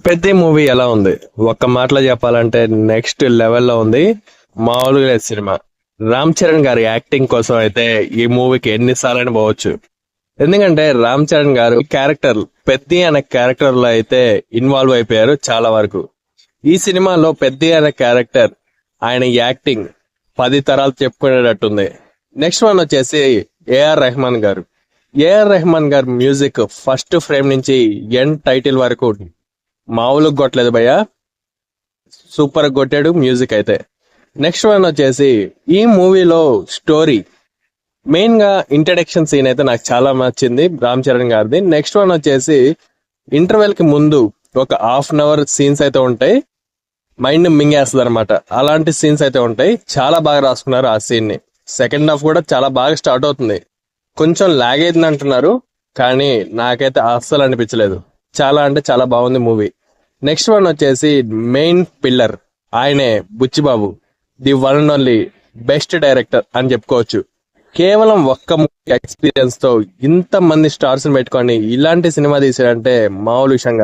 పెద్ద మూవీ ఎలా ఉంది? ఒక్క మాటలో చెప్పాలంటే నెక్స్ట్ లెవెల్లో ఉంది. మామూలుగా లేదు సినిమా. రామ్ చరణ్ గారి యాక్టింగ్ కోసం అయితే ఈ మూవీకి ఎన్నిసార్లు పోవచ్చు. ఎందుకంటే రామ్ చరణ్ గారు క్యారెక్టర్ పెద్ది అనే క్యారెక్టర్ లో అయితే ఇన్వాల్వ్ అయిపోయారు చాలా వరకు. ఈ సినిమాలో పెద్ది అనే క్యారెక్టర్ ఆయన యాక్టింగ్ 10 తరాలు చెప్పుకునేటట్టుంది. నెక్స్ట్ వన్ వచ్చేసి ఏఆర్ రెహమాన్ గారు. ఏఆర్ రెహమాన్ గారు మ్యూజిక్ ఫస్ట్ ఫ్రేమ్ నుంచి ఎండ్ టైటిల్ వరకు మామూలుగా కొట్టలేదు భయ్య, సూపర్ కొట్టాడు మ్యూజిక్ అయితే. నెక్స్ట్ వన్ వచ్చేసి ఈ మూవీలో స్టోరీ మెయిన్ గా ఇంట్రడక్షన్ సీన్ అయితే నాకు చాలా నచ్చింది రామ్ చరణ్ గారిది. నెక్స్ట్ వన్ వచ్చేసి ఇంటర్వెల్ కి ముందు ఒక హాఫ్ అన్ అవర్ సీన్స్ అయితే ఉంటాయి, మైండ్ మింగేస్తుంది అనమాట. అలాంటి సీన్స్ అయితే ఉంటాయి, చాలా బాగా రాసుకున్నారు ఆ సీన్ ని. సెకండ్ హాఫ్ కూడా చాలా బాగా స్టార్ట్ అవుతుంది, కొంచెం లాగ్ అయింది అంటున్నారు, కానీ నాకైతే అస్సలు అనిపించలేదు. చాలా అంటే చాలా బాగుంది మూవీ. నెక్స్ట్ వన్ వచ్చేసి మెయిన్ పిల్లర్ ఆయనే Buchibabu, the one and only best director అని చెప్పుకోవచ్చు. కేవలం ఒక్క మూవీ ఎక్స్పీరియన్స్ తో ఇంత మంది స్టార్స్ పెట్టుకొని ఇలాంటి సినిమా తీసాడంటే మామూలు విషయంగా